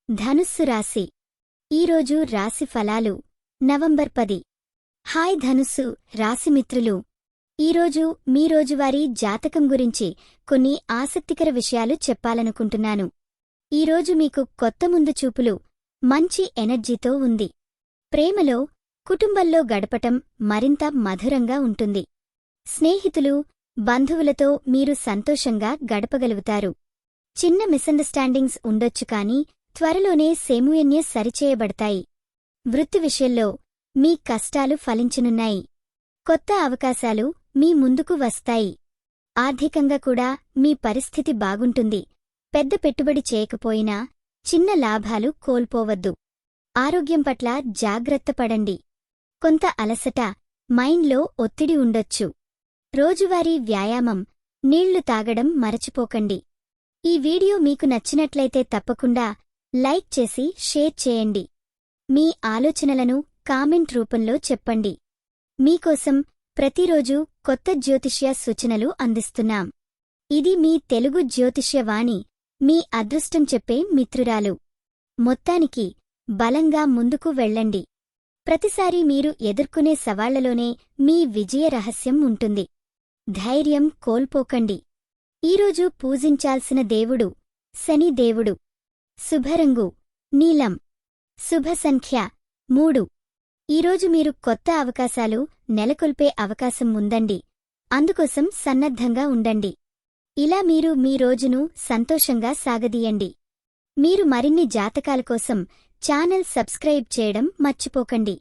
ధనుస్సు రాశి ఈరోజు రాశి ఫలాలు నవంబర్ 10. హాయ్ ధనుస్సు రాశిమిత్రులు, ఈరోజు మీ రోజువారీ జాతకం గురించి కొన్ని ఆసక్తికర విషయాలు చెప్పాలనుకుంటున్నాను. ఈరోజు మీకు కొత్త ముందు చూపులు, మంచి ఎనర్జీతో ఉంది. ప్రేమలో, కుటుంబంలో గడపటం మరింత మధురంగా ఉంటుంది. స్నేహితులు, బంధువులతో మీరు సంతోషంగా గడపగలుగుతారు. చిన్న మిస్అండర్స్టాండింగ్స్ ఉండొచ్చు కానీ త్వరలోనే సేముయన్య సరిచేయబడతాయి. వృత్తి విషయంలో మీ కష్టాలు ఫలించనున్నాయి. కొత్త అవకాశాలు మీ ముందుకు వస్తాయి. ఆర్థికంగా కూడా మీ పరిస్థితి బాగుంటుంది. పెద్ద పెట్టుబడి చేయకపోయినా చిన్న లాభాలు కోల్పోవద్దు. ఆరోగ్యం పట్ల జాగ్రత్త పడండి. కొంత అలసట, మైండ్లో ఒత్తిడి ఉండొచ్చు. రోజువారీ వ్యాయామం, నీళ్లు తాగడం మరచిపోకండి. ఈ వీడియో మీకు నచ్చినట్లయితే తప్పకుండా లైక్ చేసి షేర్ చేయండి. మీ ఆలోచనలను కామెంట్ రూపంలో చెప్పండి. మీకోసం ప్రతిరోజు కొత్త జ్యోతిష్య సూచనలు అందిస్తున్నాం. ఇది మీ తెలుగు జ్యోతిష్య వాణి, మీ అదృష్టం చెప్పే మిత్రురాలు. మొత్తానికి బలంగా ముందుకు వెళ్ళండి. ప్రతిసారీ మీరు ఎదుర్కొనే సవాళ్లలోనే మీ విజయ రహస్యం ఉంటుంది. ధైర్యం కోల్పోకండి. ఈరోజు పూజించాల్సిన దేవుడు శని దేవుడు. శుభరంగు నీలం. శుభ సంఖ్య 3. ఈరోజు మీరు కొత్త అవకాశాలు నెలకొల్పే అవకాశం ఉందండి. అందుకోసం సన్నద్ధంగా ఉండండి. ఇలా మీరు మీ రోజును సంతోషంగా సాగదీయండి. మీరు మరిన్ని జాతకాల కోసం ఛానల్ సబ్స్క్రైబ్ చేయడం మర్చిపోకండి.